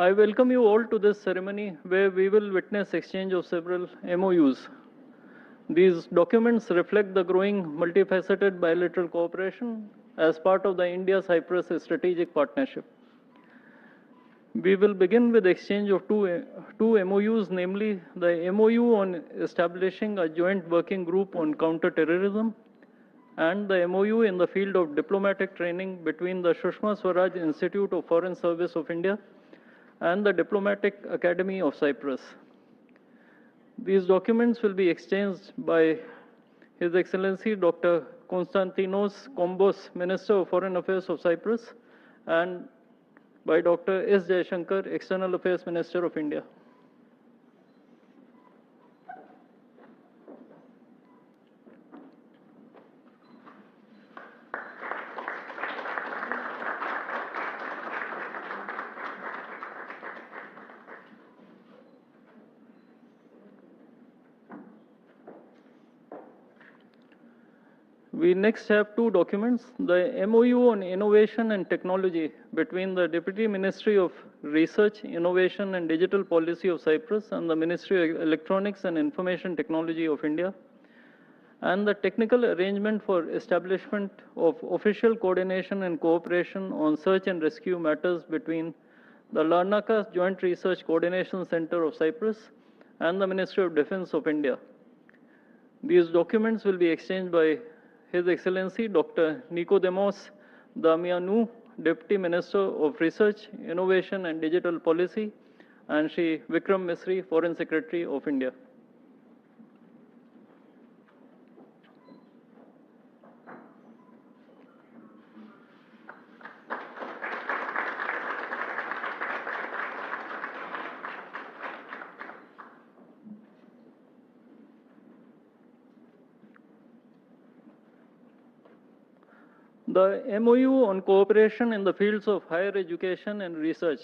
I welcome you all to this ceremony where we will witness exchange of several MOUs. These documents reflect the growing multifaceted bilateral cooperation as part of the India-Cyprus strategic partnership. We will begin with exchange of two MOUs, namely the MOU on establishing a joint working group on counter-terrorism and the MOU in the field of diplomatic training between the Sushma Swaraj Institute of Foreign Service of India and the Diplomatic Academy of Cyprus. These documents will be exchanged by His Excellency Dr. Konstantinos Kombos, Minister of Foreign Affairs of Cyprus, and by Dr. S. Jaishankar, External Affairs Minister of India. We next have two documents, the MOU on Innovation and Technology between the Deputy Ministry of Research, Innovation and Digital Policy of Cyprus and the Ministry of Electronics and Information Technology of India, and the technical arrangement for establishment of official coordination and cooperation on search and rescue matters between the Larnaca Joint Research Coordination Center of Cyprus and the Ministry of Defense of India. These documents will be exchanged by His Excellency Dr. Nikos Damianou, Deputy Minister of Research, Innovation and Digital Policy, and Shri Vikram Misri, Foreign Secretary of India. The MOU on cooperation in the fields of higher education and research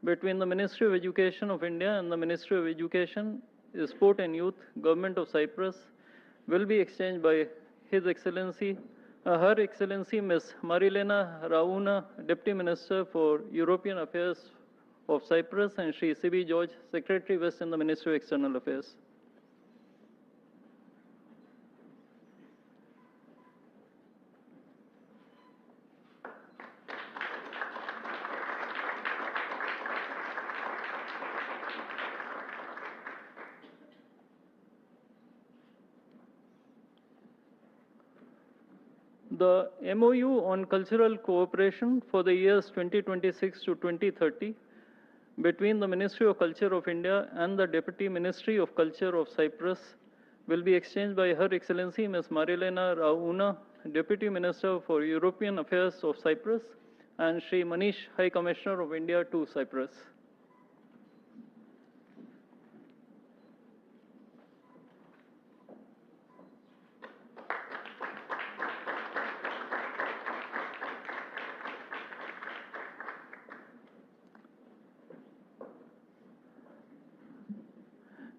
between the Ministry of Education of India and the Ministry of Education, Sport and Youth, Government of Cyprus, will be exchanged by Her Excellency Ms. Marilena Rauna, Deputy Minister for European Affairs of Cyprus, and Shri C.B. George, Secretary West in the Ministry of External Affairs. The MOU on cultural cooperation for the years 2026 to 2030 between the Ministry of Culture of India and the Deputy Ministry of Culture of Cyprus will be exchanged by Her Excellency Ms. Marilena Rauna, Deputy Minister for European Affairs of Cyprus, and Shri Manish, High Commissioner of India to Cyprus.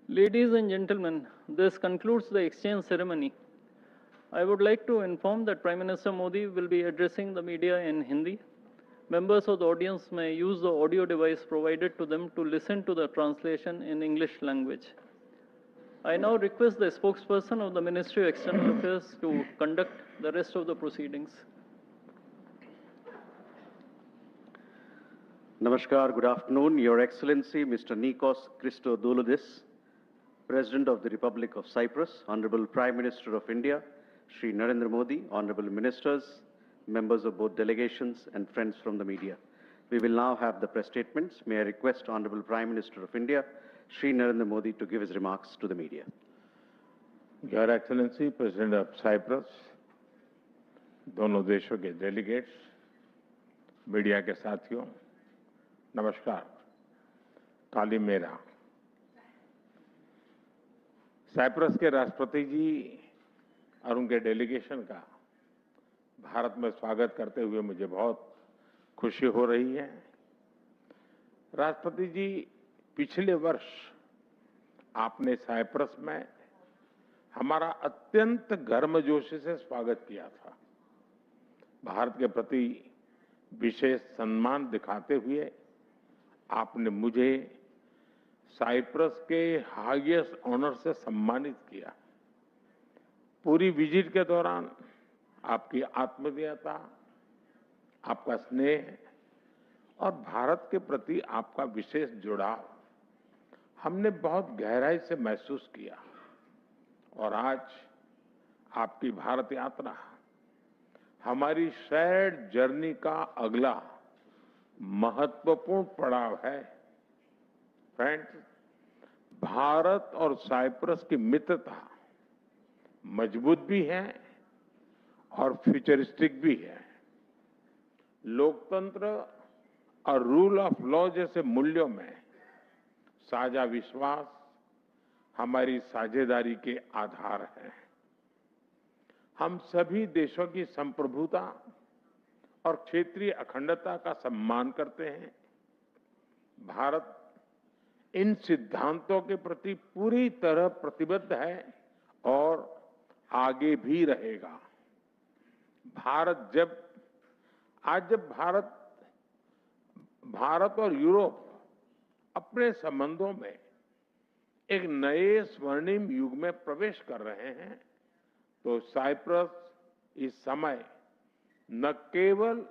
Ladies and gentlemen, this concludes the exchange ceremony. I would like to inform that Prime Minister Modi will be addressing the media in Hindi. Members of the audience may use the audio device provided to them to listen to the translation in English language. I now request the spokesperson of the Ministry of External Affairs to conduct the rest of the proceedings. Namaskar, good afternoon. Your Excellency, Mr. Nikos Christodoulides, President of the Republic of Cyprus, Honorable Prime Minister of India, Shri Narendra Modi, Honorable Ministers, members of both delegations, and friends from the media. We will now have the press statements. May I request Honorable Prime Minister of India, Shri Narendra Modi, to give his remarks to the media. Your Excellency, President of Cyprus, दोनों देशों के delegates, media के साथियों, नमस्कार। काली मेरा Cyprus के राष्ट्रपति जी और उनके डेलीगेशन का भारत में स्वागत करते हुए मुझे बहुत खुशी हो रही है। राष्ट्रपति जी, पिछले वर्ष आपने साइप्रस में हमारा अत्यंत गर्मजोशी से स्वागत किया था। भारत के प्रति विशेष सम्मान दिखाते हुए आपने मुझे साइप्रस के हाईएस्ट ऑनर से सम्मानित किया। पूरी विजिट के दौरान आपकी आत्मीयता, आपका स्नेह और भारत के प्रति आपका विशेष जुड़ाव हमने बहुत गहराई से महसूस किया। और आज आपकी भारत यात्रा हमारी शेयर्ड जर्नी का अगला महत्वपूर्ण पड़ाव है। फ्रेंड्स, भारत और साइप्रस की मित्रता मजबूत भी है और फ्यूचरिस्टिक भी है। लोकतंत्र और रूल ऑफ लॉ जैसे मूल्यों में साझा विश्वास हमारी साझेदारी के आधार है। हम सभी देशों की संप्रभुता और क्षेत्रीय अखंडता का सम्मान करते हैं। भारत इन सिद्धांतों के प्रति पूरी तरह प्रतिबद्ध है और आगे भी रहेगा। जब भारत और यूरोप अपने संबंधों में एक नए स्वर्णिम युग में प्रवेश कर रहे हैं, तो साइप्रस इस समय न केवल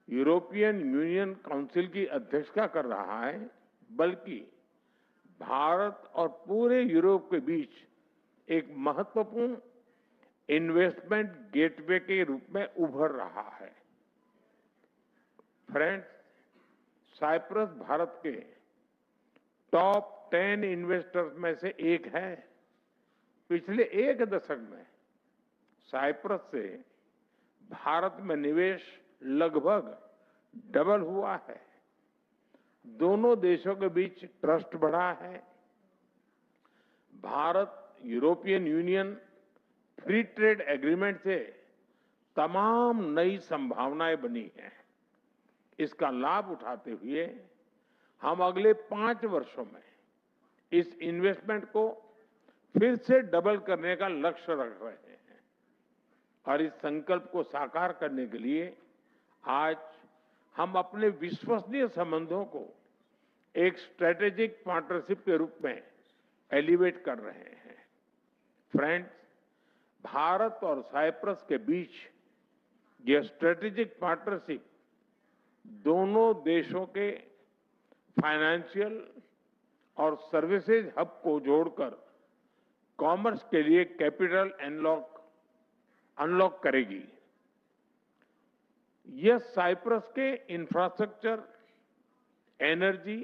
यूरोपियन यूनियन काउंसिल की अध्यक्षता कर रहा है, बल्कि भारत और पूरे यूरोप के बीच एक महत्वपूर्ण इन्वेस्टमेंट गेटवे के रूप में उभर रहा है। फ्रेंड्स, साइप्रस भारत के टॉप 10 इन्वेस्टर्स में से एक है। पिछले एक दशक में साइप्रस से भारत में निवेश लगभग डबल हुआ है। दोनों देशों के बीच ट्रस्ट बढ़ा है। Bharat European union free trade agreement से तमाम नई संभावनाएं बनी हैं। इसका लाभ उठाते हुए हम अगले 5 वर्षों में इस इन्वेस्टमेंट को फिर से डबल करने का लक्ष्य रख रहे हैं। और इस संकल्प को साकार करने के लिए आज हम अपने विश्वसनीय संबंधों को एक स्ट्रेटेजिक पार्टनरशिप के रूप में एलिवेट कर रहे हैं। फ्रेंड्स, भारत और साइप्रस के बीच यह स्ट्रेटेजिक पार्टनरशिप दोनों देशों के फाइनेंशियल और सर्विसेज हब को जोड़कर कॉमर्स के लिए कैपिटल अनलॉक करेगी। यह साइप्रस के इंफ्रास्ट्रक्चर, एनर्जी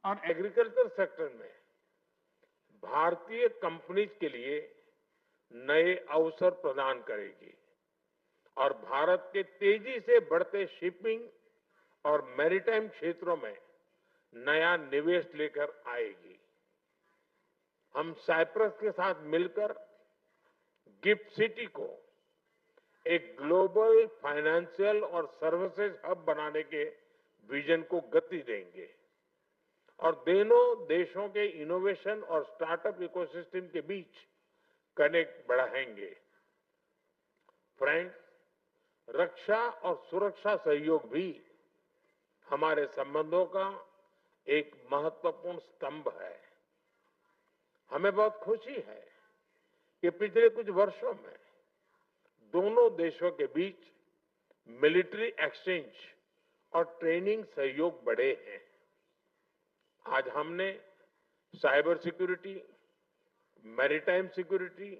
और एग्रीकल्चर सेक्टर में भारतीय कंपनीज के लिए नए अवसर प्रदान करेगी और भारत के तेजी से बढ़ते शिपिंग और मैरीटाइम क्षेत्रों में नया निवेश लेकर आएगी। हम साइप्रस के साथ मिलकर गिफ्ट सिटी को एक ग्लोबल फाइनेंशियल और सर्विसेज हब बनाने के विजन को गति देंगे और दोनों देशों के इनोवेशन और स्टार्टअप इकोसिस्टम के बीच कनेक्ट बढ़ाएंगे। फ्रेंड्स, रक्षा और सुरक्षा सहयोग भी हमारे संबंधों का एक महत्वपूर्ण स्तंभ है। हमें बहुत खुशी है कि पिछले कुछ वर्षों में दोनों देशों के बीच मिलिट्री एक्सचेंज और ट्रेनिंग सहयोग बढ़े हैं। आज हमने साइबर सिक्योरिटी, मैरीटाइम सिक्योरिटी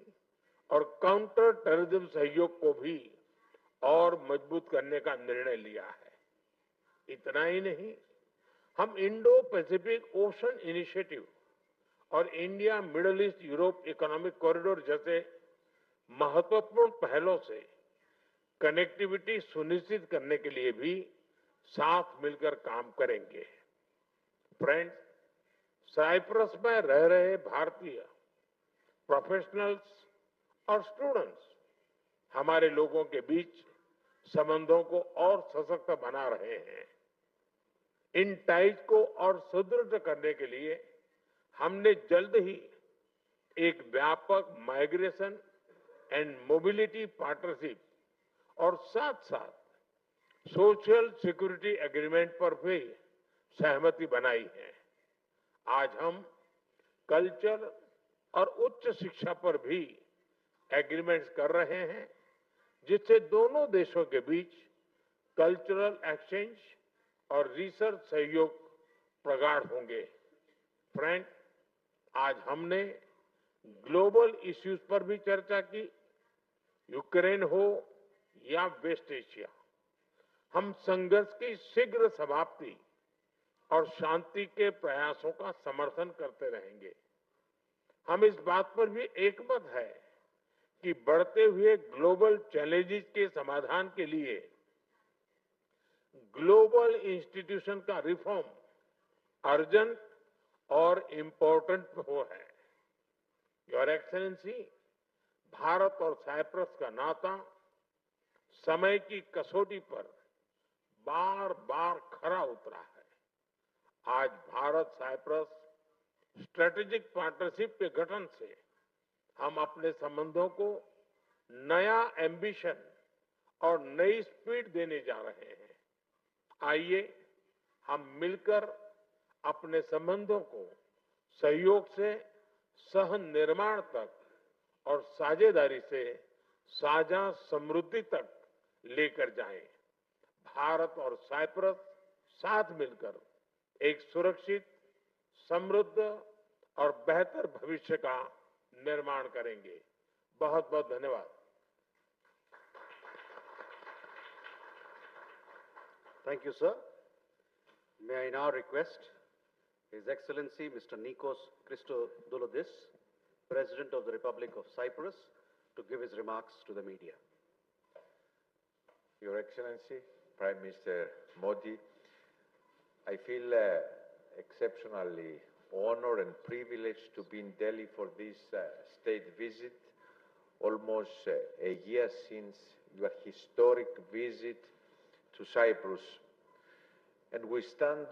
और काउंटर टेररिज्म सहयोग को भी और मजबूत करने का निर्णय लिया है। इतना ही नहीं, हम इंडो पैसिफिक ओशन इनिशिएटिव और India middle east Europe economic corridor जैसे महत्वपूर्ण पहलों से कनेक्टिविटी सुनिश्चित करने के लिए भी साथ मिलकर काम करेंगे। फ्रेंड्स, साइप्रस में रह रहे भारतीय प्रोफेशनल्स और स्टूडेंट्स हमारे लोगों के बीच संबंधों को और सशक्त बना रहे हैं। इन टाइज को और सुदृढ़ करने के लिए हमने जल्द ही एक व्यापक माइग्रेशन एंड मोबिलिटी पार्टनरशिप और साथ साथ सोशल सिक्योरिटी एग्रीमेंट पर भी सहमति बनाई है। आज हम कल्चर और उच्च शिक्षा पर भी एग्रीमेंट्स कर रहे हैं, जिससे दोनों देशों के बीच कल्चरल एक्सचेंज और रिसर्च सहयोग प्रगाढ़ होंगे। फ्रेंड, आज हमने ग्लोबल इश्यूज पर भी चर्चा की, यूक्रेन हो या वेस्ट एशिया। हम संघर्ष की शीघ्र समाप्ति और शांति के प्रयासों का समर्थन करते रहेंगे। हम इस बात पर भी एकमत है कि बढ़ते हुए ग्लोबल चैलेंजेस के समाधान के लिए ग्लोबल इंस्टीट्यूशन का रिफॉर्म अर्जेंट और इम्पोर्टेंट हो है। योर एक्सेलेंसी, भारत और साइप्रस का नाता समय की कसौटी पर बार बार खरा उतरा है। आज भारत साइप्रस स्ट्रेटेजिक पार्टनरशिप के गठन से हम अपने संबंधों को नया एम्बिशन और नई स्पीड देने जा रहे हैं। आइए हम मिलकर अपने संबंधों को सहयोग से सह निर्माण तक और साझेदारी से साझा समृद्धि तक लेकर जाएं। भारत और साइप्रस साथ मिलकर एक सुरक्षित, समृद्ध और बेहतर भविष्य का निर्माण करेंगे। बहुत बहुत धन्यवाद। Thank you, sir. May I now request His Excellency Mr. Nikos Christodoulides, President of the Republic of Cyprus, to give his remarks to the media. Your Excellency, Prime Minister Modi, I feel exceptionally honored and privileged to be in Delhi for this state visit, almost a year since your historic visit to Cyprus. And we stand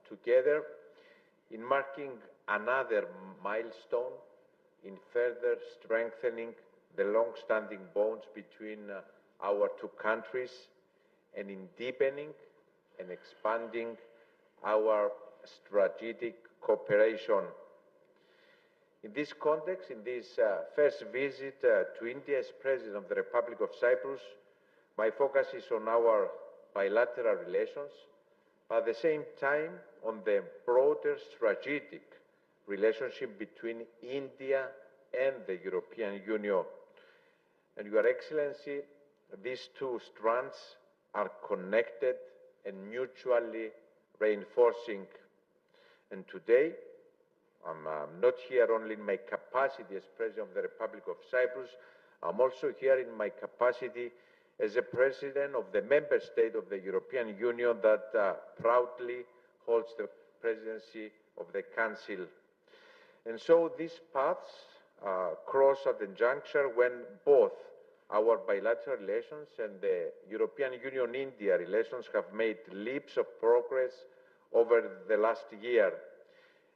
together in marking another milestone in further strengthening the long-standing bonds between our two countries and in deepening and expanding our strategic cooperation. In this context, in this first visit to India as President of the Republic of Cyprus, my focus is on our bilateral relations, but at the same time on the broader strategic relationship between India and the European Union. And Your Excellency, these two strands are connected and mutually reinforcing. And today, I'm not here only in my capacity as President of the Republic of Cyprus, I'm also here in my capacity as a President of the member state of the European Union that proudly holds the presidency of the Council. And so these paths cross at the juncture when both our bilateral relations and the European Union-India relations have made leaps of progress over the last year.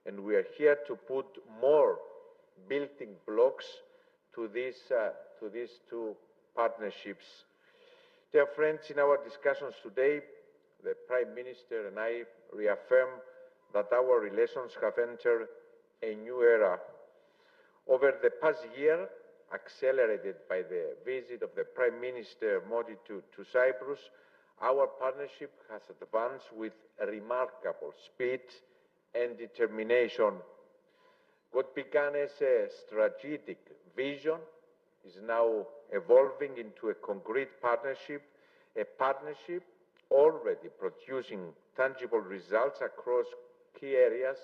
And we are here to put more building blocks to these two partnerships. Dear friends, in our discussions today, the Prime Minister and I reaffirm that our relations have entered a new era. Over the past year, accelerated by the visit of the Prime Minister Modi to Cyprus, our partnership has advanced with remarkable speed and determination. What began as a strategic vision is now evolving into a concrete partnership, a partnership already producing tangible results across key areas,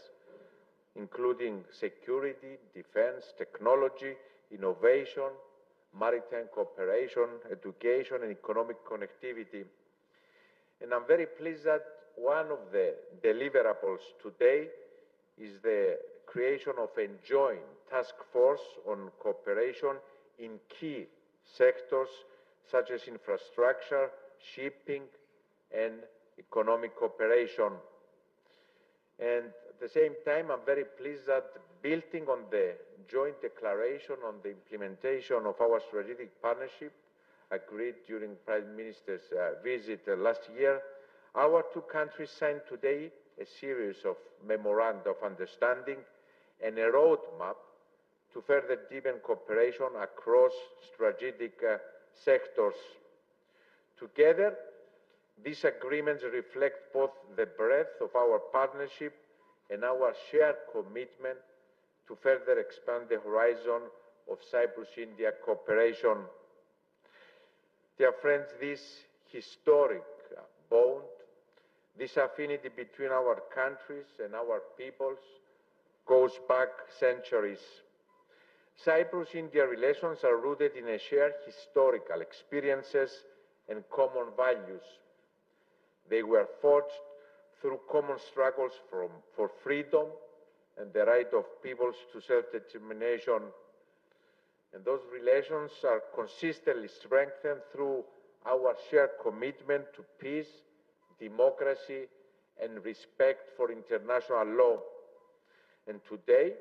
including security, defense, technology, innovation, maritime cooperation, education, and economic connectivity. And I'm very pleased that one of the deliverables today is the creation of a joint task force on cooperation in key sectors such as infrastructure, shipping, and economic cooperation. And at the same time, I'm very pleased that building on the joint declaration on the implementation of our strategic partnership agreed during Prime Minister's visit last year, our two countries signed today a series of memoranda of understanding and a roadmap to further deepen cooperation across strategic sectors. Together, these agreements reflect both the breadth of our partnership and our shared commitment to further expand the horizon of Cyprus-India cooperation. Dear friends, this historic bond, this affinity between our countries and our peoples goes back centuries. Cyprus-India relations are rooted in a shared historical experiences and common values. They were forged through common struggles for freedom and the right of peoples to self-determination. And those relations are consistently strengthened through our shared commitment to peace, democracy, and respect for international law. And today,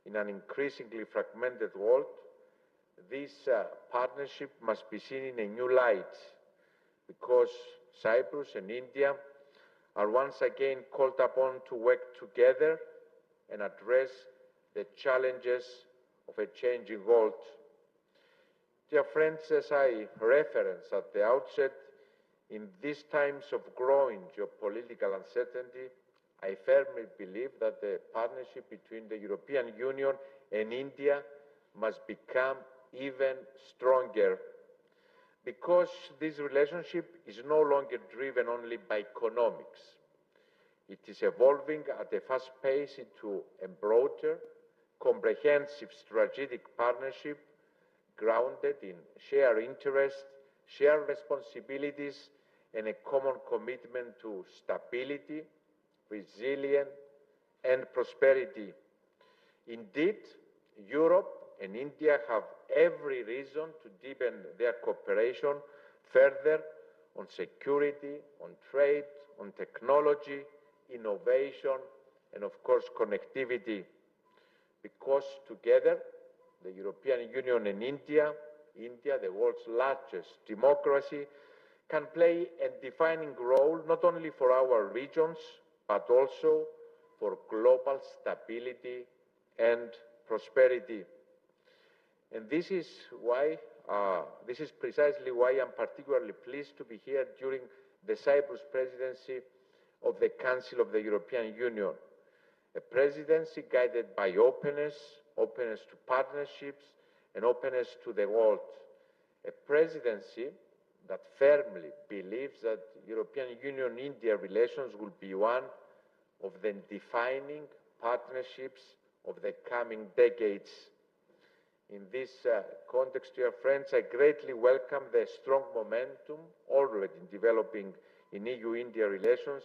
in an increasingly fragmented world, this partnership must be seen in a new light, because Cyprus and India are once again called upon to work together and address the challenges of a changing world. Dear friends, as I referenced at the outset, in these times of growing geopolitical uncertainty, I firmly believe that the partnership between the European Union and India must become even stronger, because this relationship is no longer driven only by economics. It is evolving at a fast pace into a broader, comprehensive strategic partnership grounded in shared interests, shared responsibilities, and a common commitment to stability, resilience, and prosperity. Indeed, Europe and India have every reason to deepen their cooperation further on security, on trade, on technology, innovation, and of course connectivity. Because together, the European Union and India, the world's largest democracy, can play a defining role not only for our regions, but also for global stability and prosperity. And this is precisely why I'm particularly pleased to be here during the Cyprus presidency of the Council of the European Union, a presidency guided by openness to partnerships, and openness to the world, a presidency that firmly believes that European Union-India relations will be one of the defining partnerships of the coming decades. In this context, dear friends, I greatly welcome the strong momentum already developing in EU-India relations,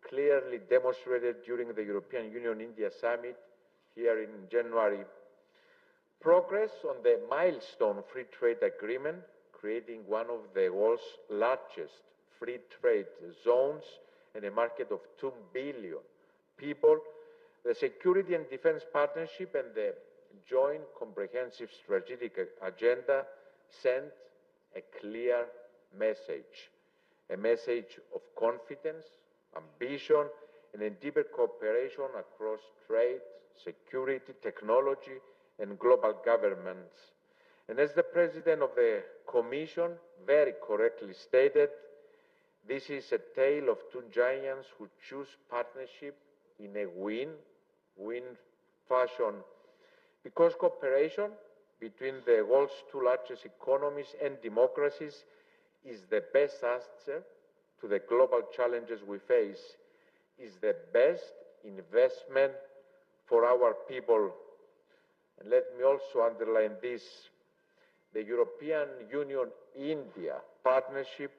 clearly demonstrated during the European Union-India Summit here in January. Progress on the milestone free trade agreement, creating one of the world's largest free trade zones and a market of 2 billion people, the security and defense partnership, and the joint comprehensive strategic agenda sent a clear message, a message of confidence, ambition, and a deeper cooperation across trade, security, technology, and global governments. And as the President of the Commission very correctly stated, this is a tale of two giants who choose partnership in a win-win fashion, because cooperation between the world's two largest economies and democracies is the best answer to the global challenges we face, is the best investment for our people. And let me also underline this: the European Union-India partnership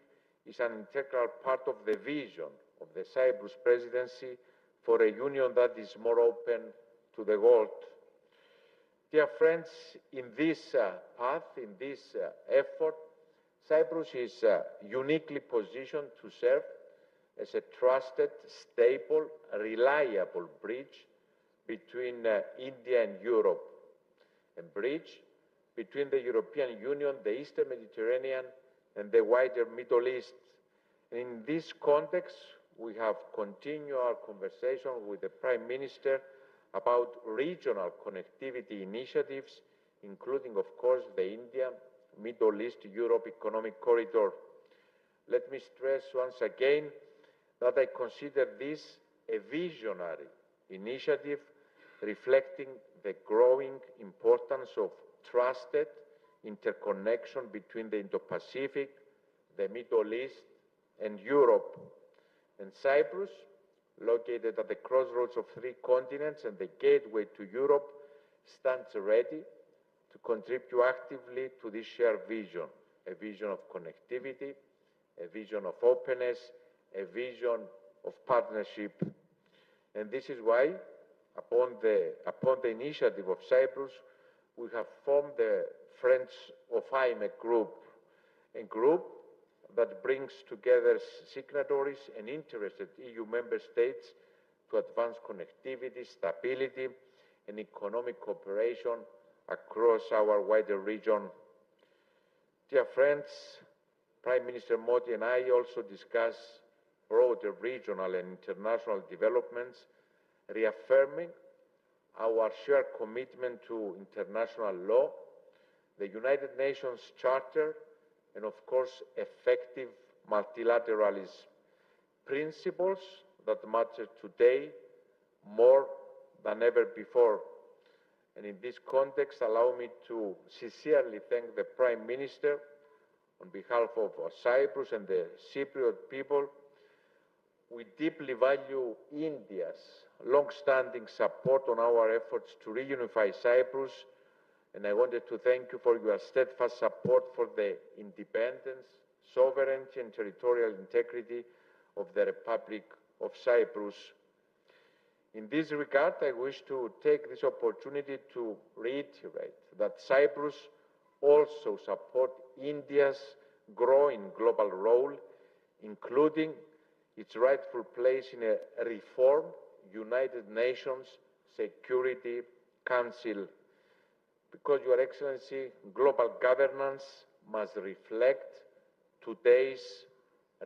is an integral part of the vision of the Cyprus presidency for a union that is more open to the world. Dear friends, in this path, in this effort, Cyprus is uniquely positioned to serve as a trusted, stable, reliable bridge between India and Europe, a bridge between the European Union, the Eastern Mediterranean, and the wider Middle East. And in this context, we have continued our conversation with the Prime Minister about regional connectivity initiatives, including, of course, the India, Middle East, Europe Economic Corridor. Let me stress once again that I consider this a visionary initiative reflecting the growing importance of trusted interconnection between the Indo-Pacific, the Middle East, and Europe. And Cyprus, located at the crossroads of three continents and the gateway to Europe, stands ready to contribute actively to this shared vision, a vision of connectivity, a vision of openness, a vision of partnership. And this is why, upon the initiative of Cyprus, we have formed the Friends of IMEC group, a group that brings together signatories and interested EU member states to advance connectivity, stability, and economic cooperation across our wider region. Dear friends, Prime Minister Modi and I also discuss broader regional and international developments, reaffirming our shared commitment to international law, the United Nations Charter, and of course, effective multilateralism, principles that matter today more than ever before. And in this context, allow me to sincerely thank the Prime Minister on behalf of Cyprus and the Cypriot people. We deeply value India's long-standing support on our efforts to reunify Cyprus, and I wanted to thank you for your steadfast support for the independence, sovereignty, and territorial integrity of the Republic of Cyprus. In this regard, I wish to take this opportunity to reiterate that Cyprus also supports India's growing global role, including its rightful place in a reformed United Nations Security Council. Because, Your Excellency, global governance must reflect today's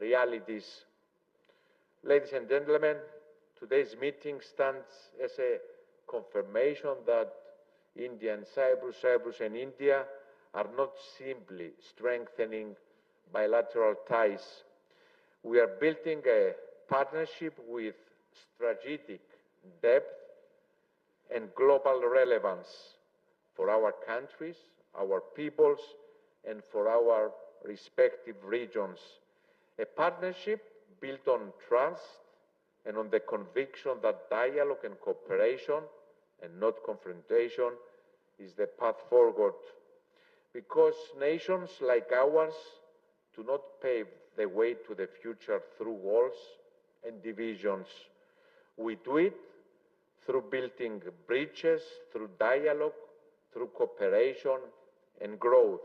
realities. Ladies and gentlemen, today's meeting stands as a confirmation that India and Cyprus, Cyprus and India are not simply strengthening bilateral ties. We are building a partnership with strategic depth and global relevance for our countries, our peoples, and for our respective regions. A partnership built on trust and on the conviction that dialogue and cooperation, and not confrontation, is the path forward. Because nations like ours do not pave the way to the future through walls and divisions. We do it through building bridges, through dialogue, through cooperation and growth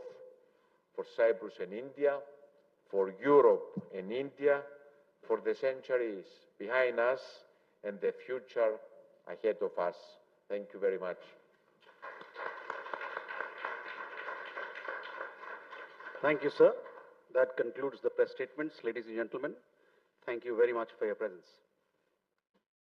for Cyprus and India, for Europe and India, for the centuries behind us and the future ahead of us. Thank you very much. Thank you, sir. That concludes the press statements. Ladies and gentlemen, thank you very much for your presence.